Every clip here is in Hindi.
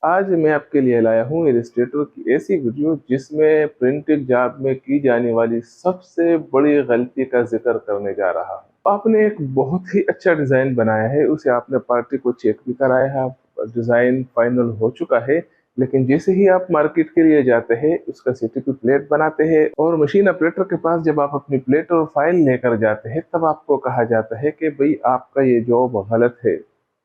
आज मैं आपके लिए लाया हूँ इलस्ट्रेटर की ऐसी वीडियो जिसमें प्रिंटिंग जॉब में की जाने वाली सबसे बड़ी गलती का जिक्र करने जा रहा हूँ। आपने एक बहुत ही अच्छा डिज़ाइन बनाया है, उसे आपने पार्टी को चेक भी कराया है, डिज़ाइन फाइनल हो चुका है, लेकिन जैसे ही आप मार्केट के लिए जाते हैं उसका सीटीपी प्लेट बनाते हैं और मशीन ऑपरेटर के पास जब आप अपनी प्लेट और फाइल लेकर जाते हैं तब आपको कहा जाता है कि भाई आपका ये जॉब गलत है।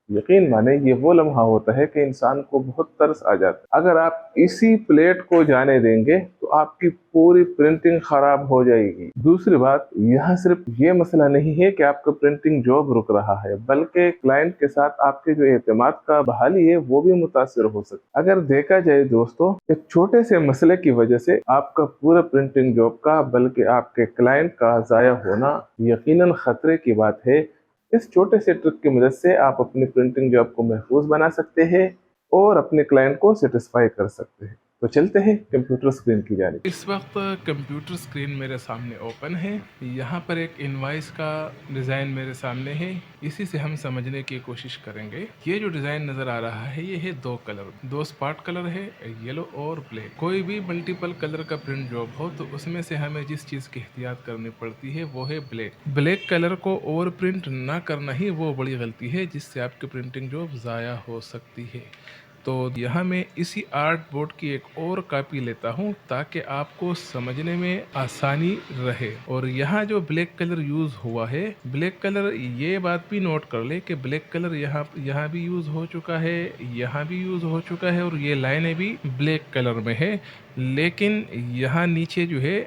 यकीन माने ये वो लम्हा होता है कि इंसान को बहुत तरस आ जाता है। अगर आप इसी प्लेट को जाने देंगे तो आपकी पूरी प्रिंटिंग खराब हो जाएगी। दूसरी बात, यहाँ सिर्फ ये मसला नहीं है कि आपका प्रिंटिंग जॉब रुक रहा है, बल्कि क्लाइंट के साथ आपके जो एतमाद का बहाली है वो भी मुतासिर हो सकता है। अगर देखा जाए दोस्तों, एक छोटे से मसले की वजह से आपका पूरा प्रिंटिंग जॉब का बल्कि आपके क्लाइंट का जाया होना यकीनन खतरे की बात है। इस छोटे से ट्रिक की मदद से आप अपनी प्रिंटिंग जॉब को महफूज बना सकते हैं और अपने क्लाइंट को सेटिस्फाई कर सकते हैं। तो चलते हैं कंप्यूटर स्क्रीन की जानिब। इस वक्त कंप्यूटर स्क्रीन मेरे सामने ओपन है। यहाँ पर एक इनवाइस का डिज़ाइन मेरे सामने है। इसी से हम समझने की कोशिश करेंगे। ये जो डिज़ाइन नज़र आ रहा है ये है दो स्पॉट कलर है, येलो और ब्लैक। कोई भी मल्टीपल कलर का प्रिंट जॉब हो तो उसमें से हमें जिस चीज़ की एहतियात करनी पड़ती है वो है ब्लैक कलर को ओवर प्रिंट ना करना ही वो बड़ी गलती है जिससे आपकी प्रिंटिंग जॉब ज़ाया हो सकती है। तो यहाँ मैं इसी आर्ट बोर्ड की एक और कॉपी लेता हूँ ताकि आपको समझने में आसानी रहे। और यहाँ जो ब्लैक कलर यूज़ हुआ है, ब्लैक कलर, ये बात भी नोट कर ले कि ब्लैक कलर यहाँ भी यूज़ हो चुका है, यहाँ भी यूज़ हो चुका है और ये लाइनें भी ब्लैक कलर में है। लेकिन यहाँ नीचे जो है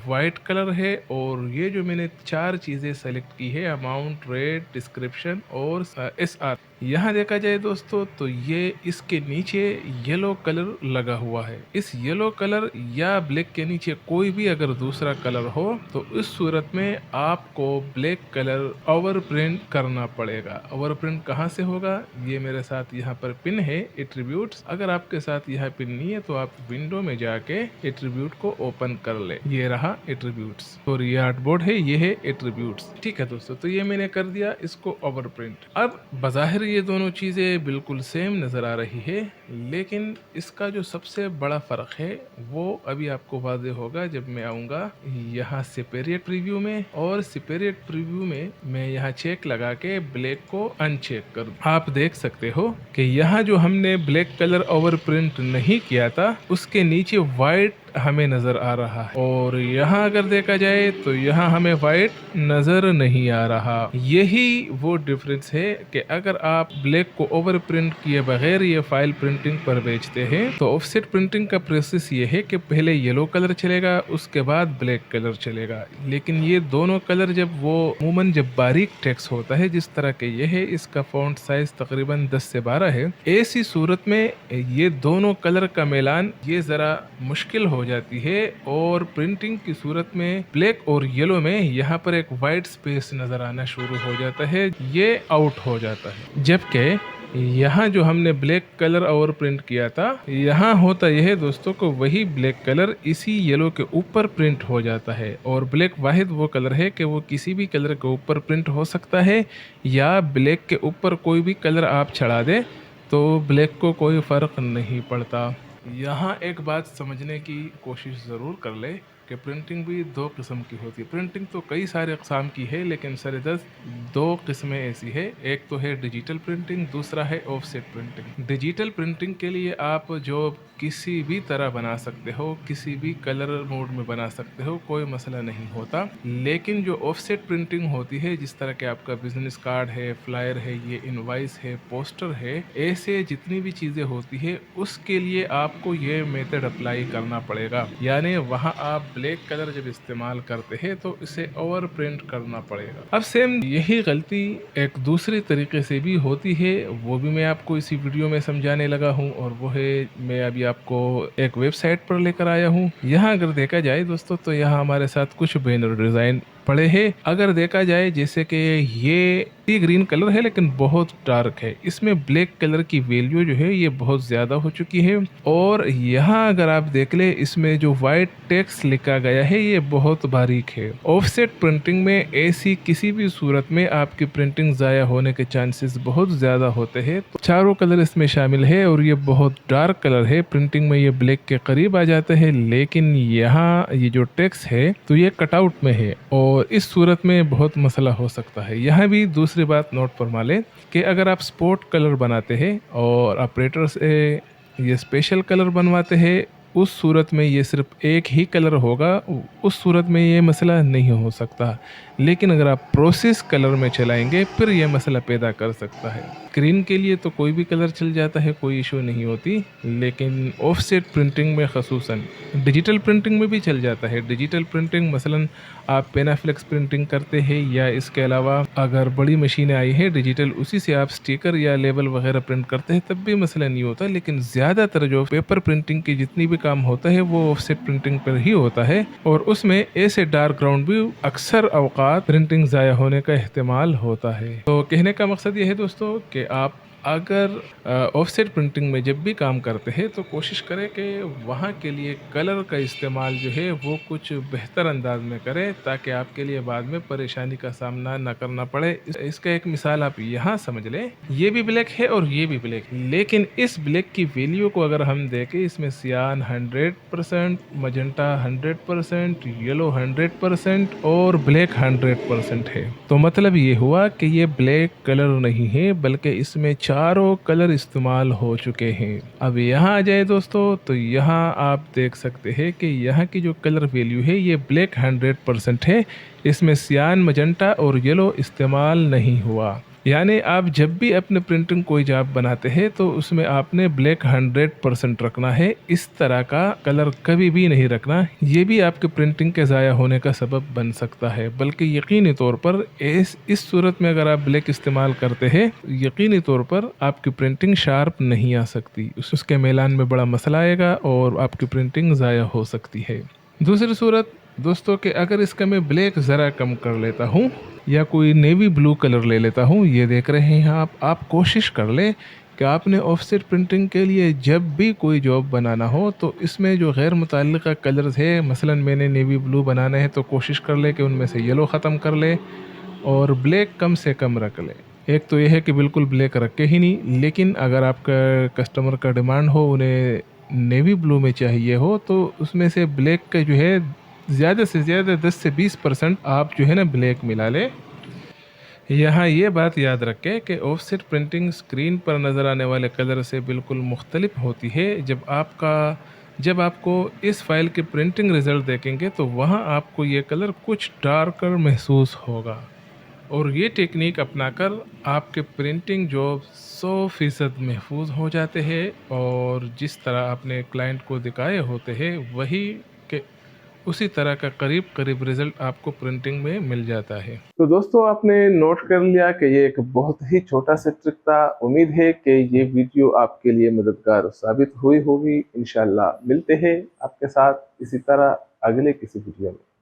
वाइट कलर है और ये जो मैंने 4 चीज़ें सेलेक्ट की है, अमाउंट, रेट, डिस्क्रिप्शन और SR, यहाँ देखा जाए दोस्तों तो ये इसके नीचे येलो कलर लगा हुआ है। इस येलो कलर या ब्लैक के नीचे कोई भी अगर दूसरा कलर हो तो इस सूरत में आपको ब्लैक कलर ओवर प्रिंट करना पड़ेगा। ओवर प्रिंट कहाँ से होगा? ये मेरे साथ यहाँ पर पिन है एट्रीब्यूट्स। अगर आपके साथ यह पिन नहीं है तो आप विंडो में जाके एट्रीब्यूट को ओपन कर ले। ये रहा एट्रीब्यूट्स और ये आर्टबोर्ड है, ये है एट्रीब्यूट्स। ठीक है दोस्तों, तो ये मैंने कर दिया इसको ओवर प्रिंट। अब बाज़ाहिर ये दोनों चीज़ें बिल्कुल सेम नज़र आ रही है, लेकिन इसका जो सबसे बड़ा फ़र्क है वो अभी आपको वाज़े होगा जब मैं आऊँगा यहाँ सेपरेट प्रीव्यू में। और सेपरेट प्रीव्यू में मैं यहाँ चेक लगा के ब्लैक को अनचेक कर दूँ। आप देख सकते हो कि यहाँ जो हमने ब्लैक कलर ओवर प्रिंट नहीं किया था उसके नीचे वाइट हमें नज़र आ रहा है और यहाँ अगर देखा जाए तो यहाँ हमें वाइट नज़र नहीं आ रहा। यही वो डिफरेंस है कि अगर आप ब्लैक को ओवर प्रिंट किए बगैर ये फाइल प्रिंटिंग पर बेचते हैं तो ऑफसेट प्रिंटिंग का प्रोसेस ये है कि पहले येलो कलर चलेगा, उसके बाद ब्लैक कलर चलेगा। लेकिन ये दोनों कलर अमूमन जब बारीक टेक्स्ट होता है जिस तरह के ये है, इसका फॉन्ट साइज तकरीबन 10 से 12 है, ऐसी सूरत में ये दोनों कलर का मिलान ये ज़रा मुश्किल हो जाती है और प्रिंटिंग की सूरत में ब्लैक और येलो में यहाँ पर एक वाइट स्पेस नज़र आना शुरू हो जाता है, ये आउट हो जाता है। जबकि यहाँ जो हमने ब्लैक कलर और प्रिंट किया था, यहाँ होता यह है दोस्तों को वही ब्लैक कलर इसी येलो के ऊपर प्रिंट हो जाता है। और ब्लैक वाहिद वो कलर है कि वो किसी भी कलर के ऊपर प्रिंट हो सकता है या ब्लैक के ऊपर कोई भी कलर आप चढ़ा दे तो ब्लैक को कोई फ़र्क नहीं पड़ता। यहाँ एक बात समझने की कोशिश ज़रूर कर ले कि प्रिंटिंग भी दो किस्म की होती है। प्रिंटिंग तो कई सारे अक़साम की है, लेकिन सरदस्त दो किस्में ऐसी है। एक तो है डिजिटल प्रिंटिंग, दूसरा है ऑफसेट प्रिंटिंग। डिजिटल प्रिंटिंग के लिए आप जो किसी भी तरह बना सकते हो, किसी भी कलर मोड में बना सकते हो, कोई मसला नहीं होता। लेकिन जो ऑफसेट प्रिंटिंग होती है, जिस तरह के आपका बिजनेस कार्ड है, फ्लायर है, ये इनवाइस है, पोस्टर है, ऐसे जितनी भी चीज़ें होती है उसके लिए आपको ये मेथड अप्लाई करना पड़ेगा। यानी वहाँ आप ब्लैक कलर जब इस्तेमाल करते हैं तो इसे ओवर प्रिंट करना पड़ेगा। अब सेम यही गलती एक दूसरे तरीके से भी होती है, वो भी मैं आपको इसी वीडियो में समझाने लगा हूँ और वो है, मैं अभी आपको एक वेबसाइट पर लेकर आया हूँ। यहाँ अगर देखा जाए दोस्तों तो यहाँ हमारे साथ कुछ बैनर डिज़ाइन पड़े हैं। अगर देखा जाए जैसे कि ये टी ग्रीन कलर है लेकिन बहुत डार्क है, इसमें ब्लैक कलर की वैल्यू जो है ये बहुत ज़्यादा हो चुकी है। और यहाँ अगर आप देख ले, इसमें जो वाइट टेक्स्ट लिखा गया है ये बहुत बारीक है। ऑफसेट प्रिंटिंग में ऐसी किसी भी सूरत में आपकी प्रिंटिंग ज़ाया होने के चांसेस बहुत ज़्यादा होते हैं। तो चारों कलर इसमें शामिल है और ये बहुत डार्क कलर है, प्रिंटिंग में ये ब्लैक के करीब आ जाते हैं, लेकिन यहाँ ये जो टेक्स्ट है तो ये कटआउट में है और इस सूरत में बहुत मसला हो सकता है। यहाँ भी दूसरी बात नोट फरमा लें कि अगर आप स्पोर्ट कलर बनाते हैं और ऑपरेटर से ये स्पेशल कलर बनवाते हैं, उस सूरत में ये सिर्फ एक ही कलर होगा, उस सूरत में ये मसला नहीं हो सकता। लेकिन अगर आप प्रोसेस कलर में चलाएंगे फिर यह मसला पैदा कर सकता है। स्क्रीन के लिए तो कोई भी कलर चल जाता है, कोई इशू नहीं होती, लेकिन ऑफसेट प्रिंटिंग में ख़ुसूसन डिजिटल प्रिंटिंग में भी चल जाता है। डिजिटल प्रिंटिंग मसलन आप पेनाफ्लेक्स प्रिंटिंग करते हैं या इसके अलावा अगर बड़ी मशीनें आई हैं डिजिटल, उसी से आप स्टिकर या लेबल वगैरह प्रिंट करते हैं तब भी मसला नहीं होता। लेकिन ज़्यादातर जो पेपर प्रिंटिंग की जितनी भी काम होता है वो ऑफसेट प्रिंटिंग पर ही होता है और उसमें ऐसे डार्क ग्राउंड भी अक्सर अवकात प्रिंटिंग ज़ाया होने का एहतिमाल होता है। तो कहने का मकसद ये है दोस्तों कि आप अगर ऑफसेट प्रिंटिंग में जब भी काम करते हैं तो कोशिश करें कि वहाँ के लिए कलर का इस्तेमाल जो है वो कुछ बेहतर अंदाज में करें, ताकि आपके लिए बाद में परेशानी का सामना ना करना पड़े। इसका एक मिसाल आप यहाँ समझ लें, ये भी ब्लैक है और ये भी ब्लैक है, लेकिन इस ब्लैक की वैल्यू को अगर हम देखें, इसमें सियान 100%, मजेंटा 100%, येलो 100% और ब्लैक 100% है। तो मतलब ये हुआ कि ये ब्लैक कलर नहीं है बल्कि इसमें चारों कलर इस्तेमाल हो चुके हैं। अब यहाँ आ जाए दोस्तों, तो यहाँ आप देख सकते हैं कि यहाँ की जो कलर वैल्यू है ये ब्लैक 100% है, इसमें सियान, मजेंटा और येलो इस्तेमाल नहीं हुआ। यानी आप जब भी अपने प्रिंटिंग कोई जॉब बनाते हैं तो उसमें आपने ब्लैक 100% रखना है, इस तरह का कलर कभी भी नहीं रखना। ये भी आपके प्रिंटिंग के ज़ाया होने का सबब बन सकता है। बल्कि यकीनी तौर पर इस सूरत में अगर आप ब्लैक इस्तेमाल करते हैं, यकीनी तौर पर आपकी प्रिंटिंग शार्प नहीं आ सकती, उसके मैलान में बड़ा मसला आएगा और आपकी प्रिंटिंग ज़ाया हो सकती है। दूसरी सूरत दोस्तों कि अगर इसका मैं ब्लैक ज़रा कम कर लेता हूँ या कोई नेवी ब्लू कलर ले लेता हूँ, ये देख रहे हैं आप कोशिश कर लें कि आपने ऑफसेट प्रिंटिंग के लिए जब भी कोई जॉब बनाना हो तो इसमें जो गैर मुताल्लिक़ा कलर्स है, मसलन मैंने नेवी ब्लू बनाना है तो कोशिश कर ले कि उनमें से येलो ख़त्म कर ले और ब्लैक कम से कम रख ले। एक तो यह है कि बिल्कुल ब्लैक रखे ही नहीं, लेकिन अगर आपका कस्टमर का डिमांड हो, उन्हें नेवी ब्लू में चाहिए हो, तो उसमें से ब्लैक का जो है ज़्यादा से ज़्यादा 10 से 20% आप जो है ना ब्लैक मिला लें। यहाँ ये बात याद रखें कि ऑफसेट प्रिंटिंग स्क्रीन पर नज़र आने वाले कलर से बिल्कुल मुख्तलिफ होती है। जब आपको इस फाइल के प्रिंटिंग रिज़ल्ट देखेंगे तो वहाँ आपको ये कलर कुछ डार्कर महसूस होगा और ये टेक्निक अपनाकर आपके प्रिंटिंग जॉब 100% महफूज हो जाते हैं और जिस तरह आपने क्लाइंट को दिखाए होते हैं वही के उसी तरह का करीब करीब रिजल्ट आपको प्रिंटिंग में मिल जाता है। तो दोस्तों आपने नोट कर लिया कि ये एक बहुत ही छोटा सा ट्रिक था। उम्मीद है कि ये वीडियो आपके लिए मददगार साबित हुई होगी। इंशाल्लाह मिलते हैं आपके साथ इसी तरह अगले किसी वीडियो में।